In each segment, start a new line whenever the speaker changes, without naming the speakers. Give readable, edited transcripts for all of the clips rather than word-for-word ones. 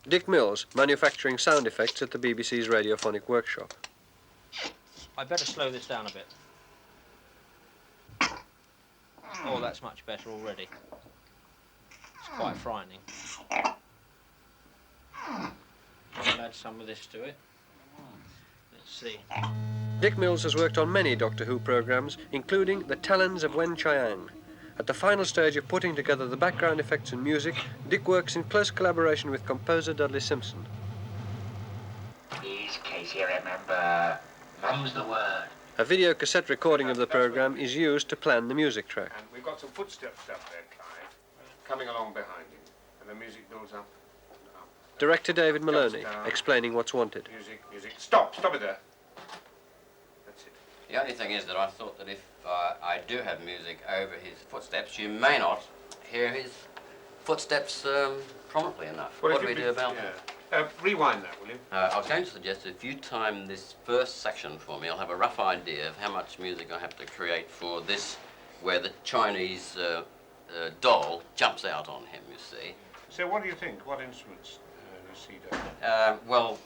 Dick Mills, manufacturing sound effects at the BBC's Radiophonic Workshop.
I'd better slow this down a bit. Oh, that's much better already. It's quite frightening. I'll add some of this to it. Let's see.
Dick Mills has worked on many Doctor Who programmes, including the Talons of Weng-Chiang. At the final stage of putting together the background effects and music, Dick works in close collaboration with composer Dudley Simpson.
Is Casey, remember, mum's the word.
A video cassette recording of the programme is used to plan the music track.
And we've got some footsteps up there, Clive, coming along behind him. And the music builds up and up.
Director David Maloney, explaining what's wanted.
Music. Stop it there. That's it.
The only thing is that I thought that if I do have music over his footsteps, you may not hear his footsteps prominently enough.
Well,
what do we do about it?
Rewind that, will you?
I was going to suggest that if you time this first section for me, I'll have a rough idea of how much music I have to create for this, where the Chinese doll jumps out on him, you see.
So what do you think? What instruments does he do?
Well,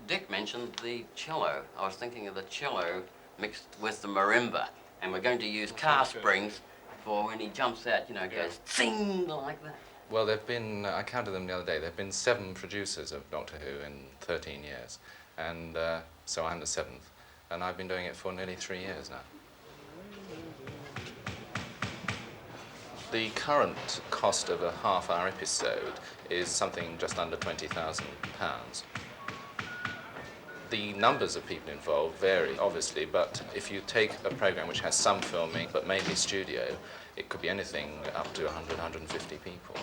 Dick mentioned the cello. I was thinking of the cello mixed with the marimba. And we're going to use car springs for when he jumps out, you know, goes zing like that.
Well, there've been, I counted them the other day, there've been 7 producers of Doctor Who in 13 years. And so I'm the 7th. And I've been doing it for nearly 3 years now. The current cost of a half-hour episode is something just under £20,000. The numbers of people involved vary, obviously, but if you take a program which has some filming, but mainly studio, it could be anything up to 100, 150 people.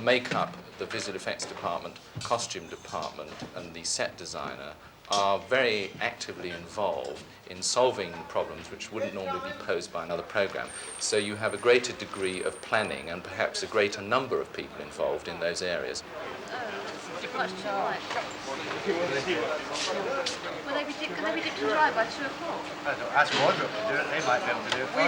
Makeup, the visual effects department, costume department, and the set designer are very actively involved in solving problems which wouldn't normally be posed by another program. So you have a greater degree of planning and perhaps a greater number of people involved in those areas.
Much too light. Can they be dipped and dry by 2 o'clock?
Ask Wardrobe to do it, they might be able to do it for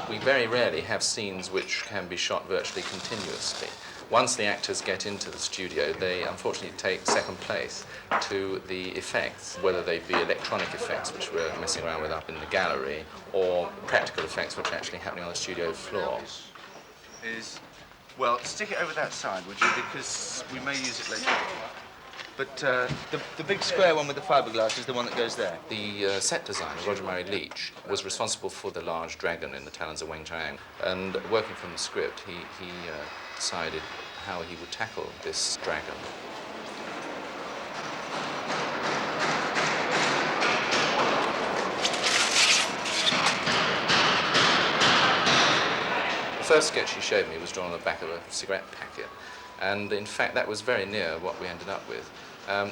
you.
We very rarely have scenes which can be shot virtually continuously. Once the actors get into the studio, they unfortunately take second place to the effects, whether they be electronic effects, which we're messing around with up in the gallery, or practical effects, which are actually happening on the studio floor.
Well, stick it over that side, would you? Because we may use it later. But the big square one with the fiberglass is the one that goes there.
The set designer, Roger Murray Leach, was responsible for the large dragon in the Talons of Weng-Chiang. And working from the script, he decided how he would tackle this dragon. The first sketch he showed me was drawn on the back of a cigarette packet. And in fact, that was very near what we ended up with.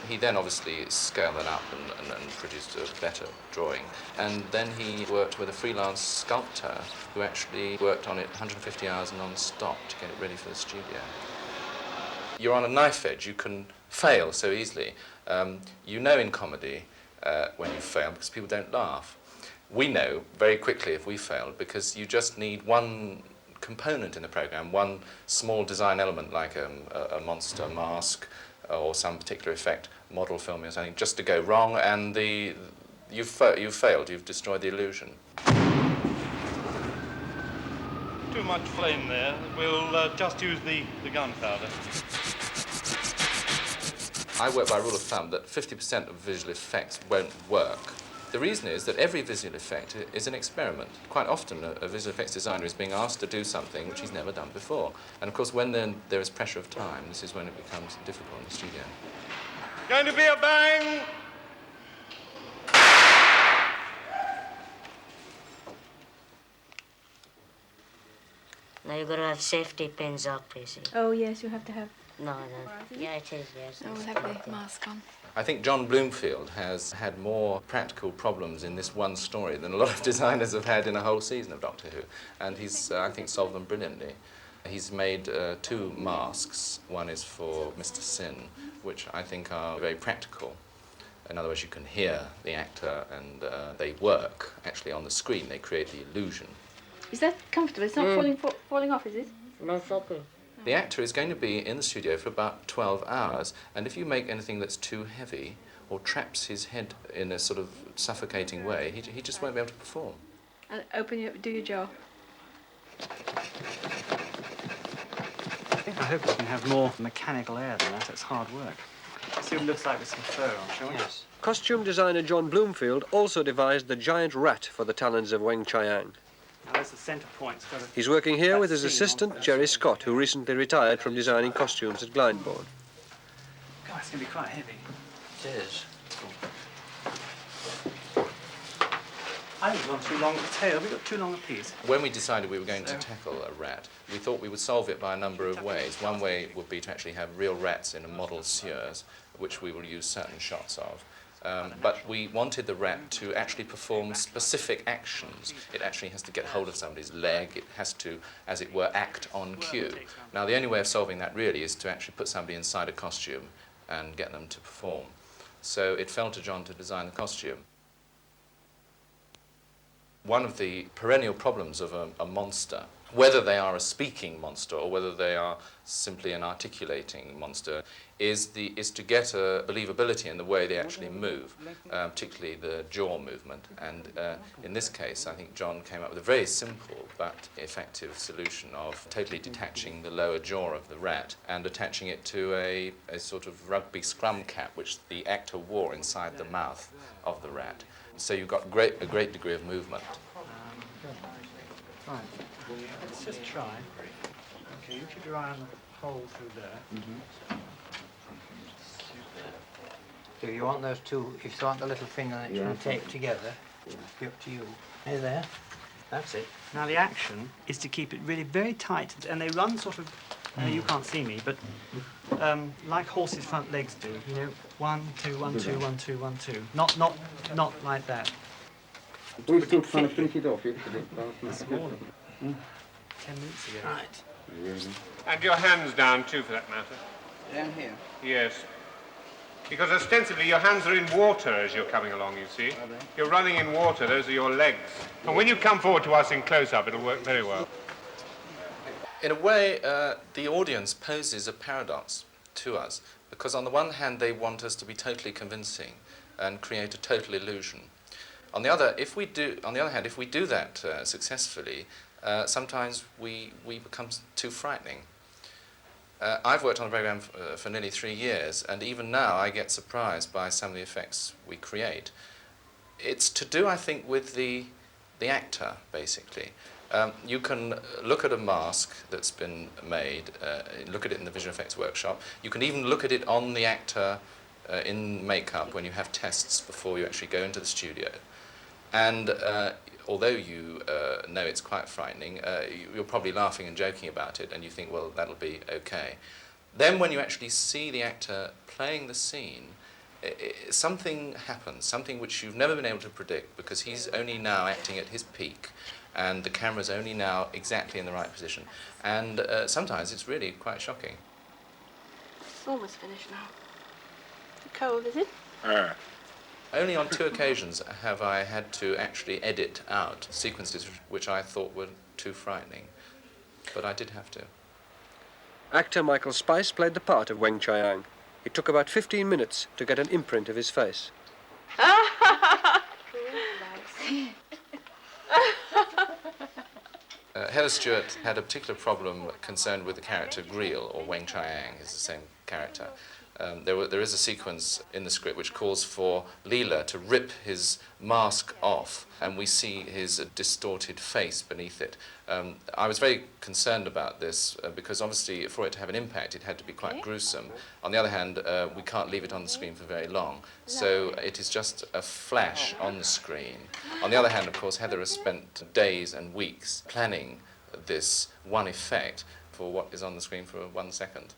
He then obviously scaled it up and produced a better drawing. And then he worked with a freelance sculptor who actually worked on it 150 hours non-stop to get it ready for the studio. You're on a knife edge. You can fail so easily. You know in comedy when you fail because people don't laugh. We know very quickly if we failed because you just need one component in the program, one small design element like a monster mask or some particular effect, model filming or something, just to go wrong, and you've failed, you've destroyed the illusion.
Too much flame there. We'll just use the gunpowder.
I work by a rule of thumb that 50% of visual effects won't work. The reason is that every visual effect is an experiment. Quite often a visual effects designer is being asked to do something which he's never done before. And of course when there is pressure of time, this is when it becomes difficult in the studio.
Going to be a bang!
Now you've got to have safety pins up, you see.
Oh, yes, you have to have...
No. Yeah, it is, yes.
Oh, we'll have the mask on.
I think John Bloomfield has had more practical problems in this one story than a lot of designers have had in a whole season of Doctor Who. And he's, I think, solved them brilliantly. He's made 2 masks. One is for Mr. Sin, which I think are very practical. In other words, you can hear the actor and they work actually on the screen. They create the illusion.
Is that comfortable? It's not falling off, is it?
The actor is going to be in the studio for about 12 hours, and if you make anything that's too heavy or traps his head in a sort of suffocating way, he just won't be able to perform.
And do your jaw.
I hope we can have more mechanical air than that. It's hard work. See what it looks like with some fur on, shall we?
Yes.
Costume designer John Bloomfield also devised the giant rat for the Talons of Weng-Chiang.
Now there's the centre point.
He's working here with his assistant, Jerry Scott, who recently retired from designing costumes at Glyndebourne.
God, it's going to be quite heavy.
It is.
I haven't gone too long at the tail. We've got too long a piece.
When we decided we were going to tackle a rat, we thought we would solve it by a number of ways. One way would be to actually have real rats in a model sewers, which we will use certain shots of. But we wanted the rat to actually perform specific actions. It actually has to get hold of somebody's leg. It has to, as it were, act on cue. Now, the only way of solving that really is to actually put somebody inside a costume and get them to perform. So it fell to John to design the costume. One of the perennial problems of a monster, whether they are a speaking monster or whether they are simply an articulating monster, is to get a believability in the way they actually move, particularly the jaw movement. And in this case, I think John came up with a very simple but effective solution of totally detaching the lower jaw of the rat and attaching it to a sort of rugby scrum cap, which the actor wore inside the mouth of the rat. So you've got a great degree of movement.
Right. Let's just try. Okay, you keep your eye on the hole through there.
Do you want those two, if you want the little finger that you can tape together, it's up to you. There. That's it.
Now the action is to keep it really very tight, and they run sort of, you can't see me, but like horses' front legs do, you know, 1, 2, 1, 2, 1, 2, 1, 2. Not like that.
We're still trying to finish it off yesterday.
This morning. 10 minutes ago.
Right.
And your hands down too, for that matter.
Down here?
Yes. Because ostensibly your hands are in water as you're coming along, you see. You're running in water, those are your legs. And when you come forward to us in close-up, it'll work very well.
In a way, the audience poses a paradox to us, because on the one hand they want us to be totally convincing and create a total illusion. On the other hand, if we do that successfully, sometimes we become too frightening. I've worked on the program for nearly 3 years, and even now I get surprised by some of the effects we create. It's to do, I think, with the actor, basically. You can look at a mask that's been made, look at it in the visual effects workshop. You can even look at it on the actor in makeup when you have tests before you actually go into the studio. And although you know it's quite frightening, you're probably laughing and joking about it, and you think, well, that'll be okay. Then when you actually see the actor playing the scene, something happens, something which you've never been able to predict, because he's only now acting at his peak, and the camera's only now exactly in the right position. And sometimes it's really quite shocking.
It's almost finished now. Cold, is it?
Only on 2 occasions have I had to actually edit out sequences which I thought were too frightening, but I did have to.
Actor Michael Spice played the part of Weng-Chiang. It took about 15 minutes to get an imprint of his face.
Heather Stewart had a particular problem concerned with the character Greel, or Weng-Chiang is the same character. There is a sequence in the script which calls for Leela to rip his mask off, and we see his distorted face beneath it. I was very concerned about this because obviously for it to have an impact it had to be quite gruesome. On the other hand, we can't leave it on the screen for very long, so it is just a flash on the screen. On the other hand, of course, Heather has spent days and weeks planning this one effect for what is on the screen for 1 second.